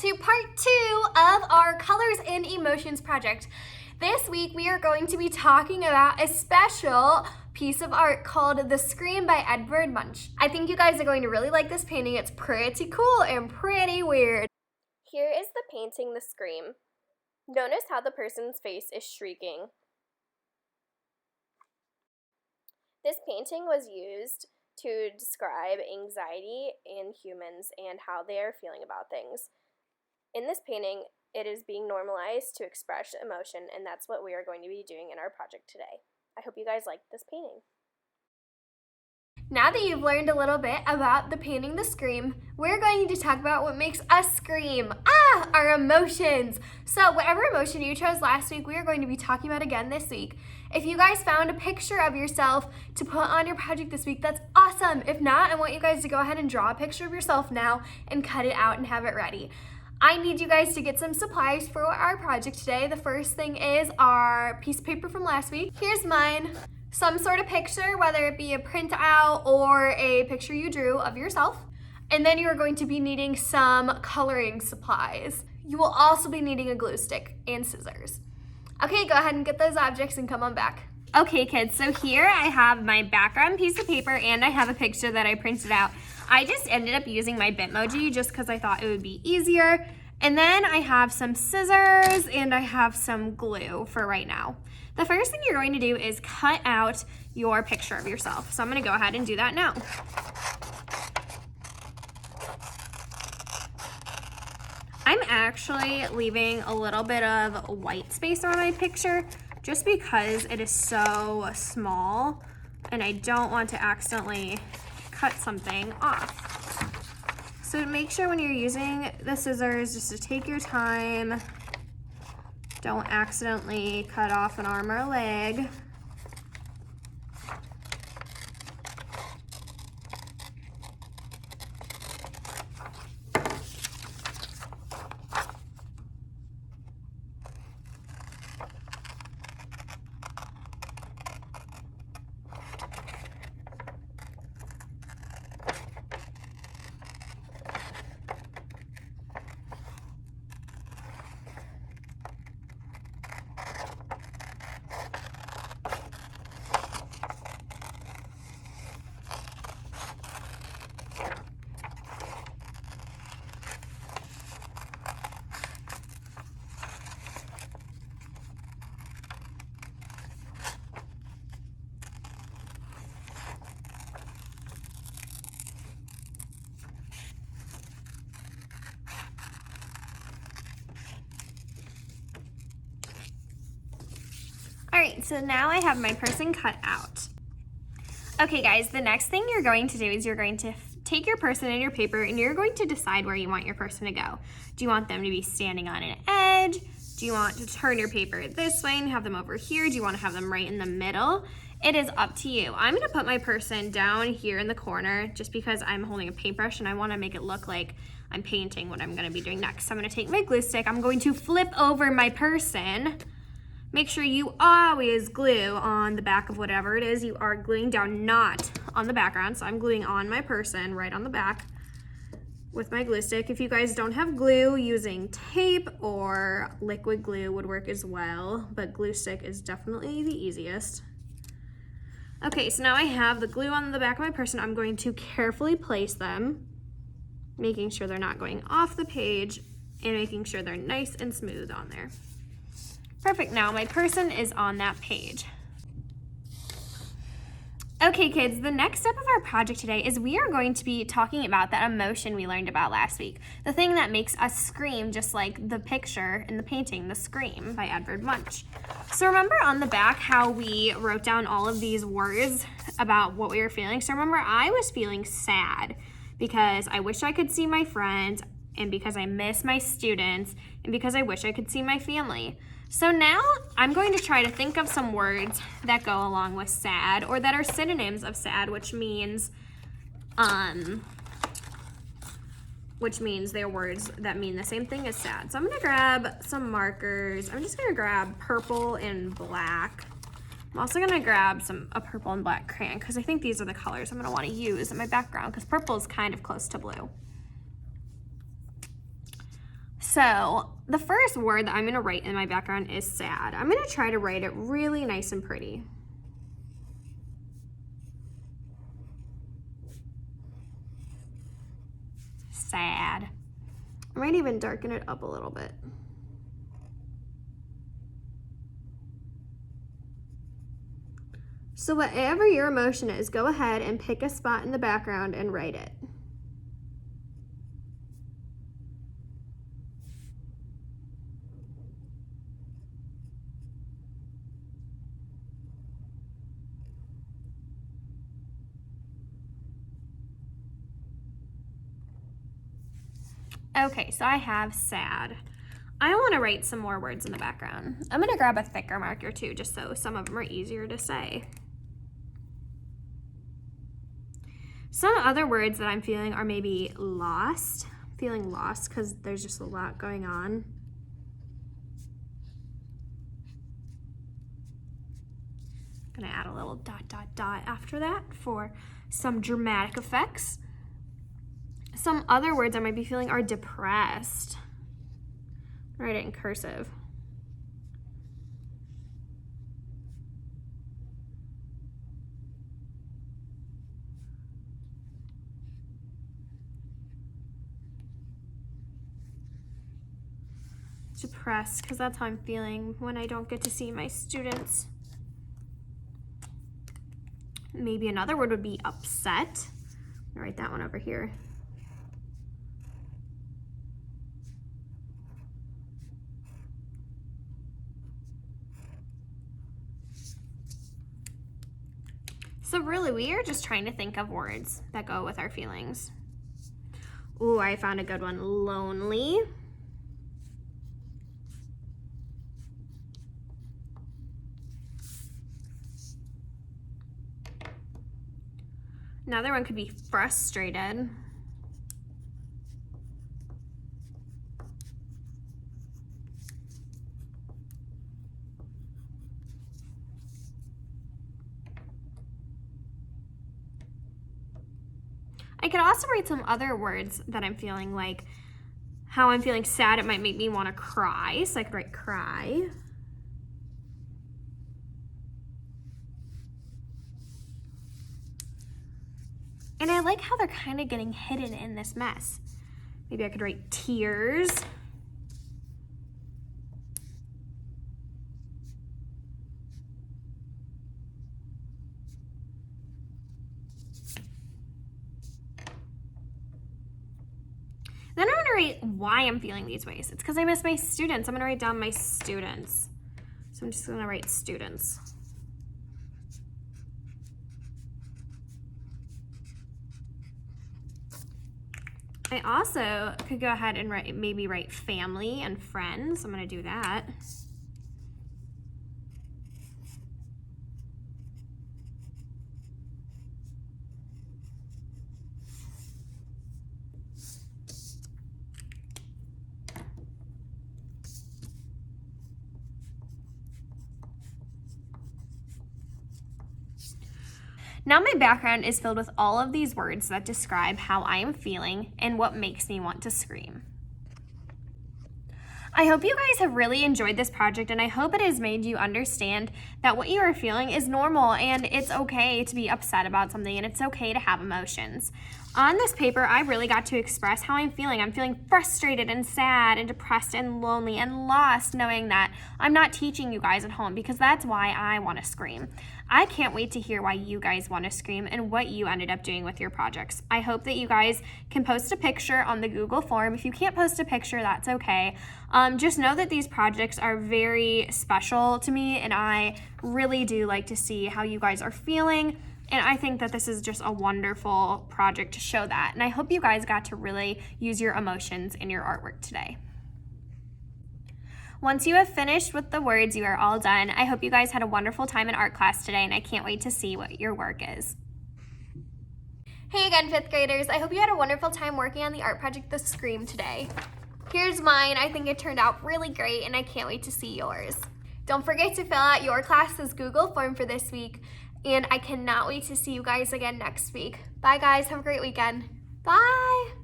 to part 2 of our Colors and Emotions project. This week we are going to be talking about a special piece of art called The Scream by Edvard Munch. I think you guys are going to really like this painting. It's pretty cool and pretty weird. Here is the painting The Scream. Notice how the person's face is shrieking. This painting was used to describe anxiety in humans and how they are feeling about things. In this painting, it is being normalized to express emotion, and that's what we are going to be doing in our project today. I hope you guys like this painting. Now that you've learned a little bit about the painting The Scream, we're going to talk about what makes us scream. Our emotions. So whatever emotion you chose last week, we are going to be talking about again this week. If you guys found a picture of yourself to put on your project this week, that's awesome. If not, I want you guys to go ahead and draw a picture of yourself now and cut it out and have it ready. I need you guys to get some supplies for our project today. The first thing is our piece of paper from last week. Here's mine. Some sort of picture, whether it be a printout or a picture you drew of yourself. And then you're going to be needing some coloring supplies. You will also be needing a glue stick and scissors. Okay, go ahead and get those objects and come on back. Okay, kids, so here I have my background piece of paper and I have a picture that I printed out. I just ended up using my Bitmoji just because I thought it would be easier. And then I have some scissors and I have some glue for right now. The first thing you're going to do is cut out your picture of yourself. So I'm going to go ahead and do that now. I'm actually leaving a little bit of white space on my picture just because it is so small and I don't want to accidentally cut something off. So make sure when you're using the scissors just to take your time. Don't accidentally cut off an arm or a leg. Alright, so now I have my person cut out. Okay guys, the next thing you're going to do is you're going to take your person and your paper and you're going to decide where you want your person to go. Do you want them to be standing on an edge? Do you want to turn your paper this way and have them over here? Do you want to have them right in the middle? It is up to you. I'm going to put my person down here in the corner just because I'm holding a paintbrush and I want to make it look like I'm painting what I'm going to be doing next. So I'm going to take my glue stick. I'm going to flip over my person. Make sure you always glue on the back of whatever it is you are gluing down, not on the background. So I'm gluing on my person right on the back with my glue stick. If you guys don't have glue, using tape or liquid glue would work as well, but glue stick is definitely the easiest. Okay, so now I have the glue on the back of my person. I'm going to carefully place them, making sure they're not going off the page and making sure they're nice and smooth on there. Perfect, now my person is on that page. Okay kids, the next step of our project today is we are going to be talking about that emotion we learned about last week. The thing that makes us scream, just like the picture in the painting, The Scream by Edvard Munch. So remember on the back how we wrote down all of these words about what we were feeling? So remember I was feeling sad because I wish I could see my friends and because I miss my students and because I wish I could see my family. So now I'm going to try to think of some words that go along with sad or that are synonyms of sad, which means they're words that mean the same thing as sad. So I'm gonna grab some markers. I'm just gonna grab purple and black. I'm also gonna grab a purple and black crayon because I think these are the colors I'm gonna wanna use in my background because purple is kind of close to blue. So the first word that I'm gonna write in my background is sad. I'm gonna try to write it really nice and pretty. Sad. I might even darken it up a little bit. So whatever your emotion is, go ahead and pick a spot in the background and write it. Okay, so I have sad. I want to write some more words in the background. I'm going to grab a thicker marker too, just so some of them are easier to say. Some other words that I'm feeling are maybe lost. Feeling lost because there's just a lot going on. I'm gonna add a little ... after that for some dramatic effects. Some other words I might be feeling are depressed. Write it in cursive. Depressed, because that's how I'm feeling when I don't get to see my students. Maybe another word would be upset. I'll write that one over here. So really, we are just trying to think of words that go with our feelings. Ooh, I found a good one. Lonely. Another one could be frustrated. I could also write some other words that I'm feeling, like how I'm feeling sad. It might make me want to cry, so I could write cry. And I like how they're kind of getting hidden in this mess. Maybe I could write tears. Then I'm gonna write why I'm feeling these ways. It's because I miss my students. I'm gonna write down my students. So I'm just gonna write students. I also could go ahead and maybe write family and friends. I'm gonna do that. Now my background is filled with all of these words that describe how I am feeling and what makes me want to scream. I hope you guys have really enjoyed this project, and I hope it has made you understand that what you are feeling is normal and it's okay to be upset about something and it's okay to have emotions. On this paper, I really got to express how I'm feeling. I'm feeling frustrated and sad and depressed and lonely and lost, knowing that I'm not teaching you guys at home, because that's why I want to scream. I can't wait to hear why you guys want to scream and what you ended up doing with your projects. I hope that you guys can post a picture on the Google form. If you can't post a picture, that's okay. Just know that these projects are very special to me, and I really do like to see how you guys are feeling. And I think that this is just a wonderful project to show that. And I hope you guys got to really use your emotions in your artwork today. Once you have finished with the words, you are all done. I hope you guys had a wonderful time in art class today, and I can't wait to see what your work is. Hey again, 5th graders. I hope you had a wonderful time working on the art project, The Scream, today. Here's mine. I think it turned out really great, and I can't wait to see yours. Don't forget to fill out your class's Google form for this week, and I cannot wait to see you guys again next week. Bye guys, have a great weekend. Bye!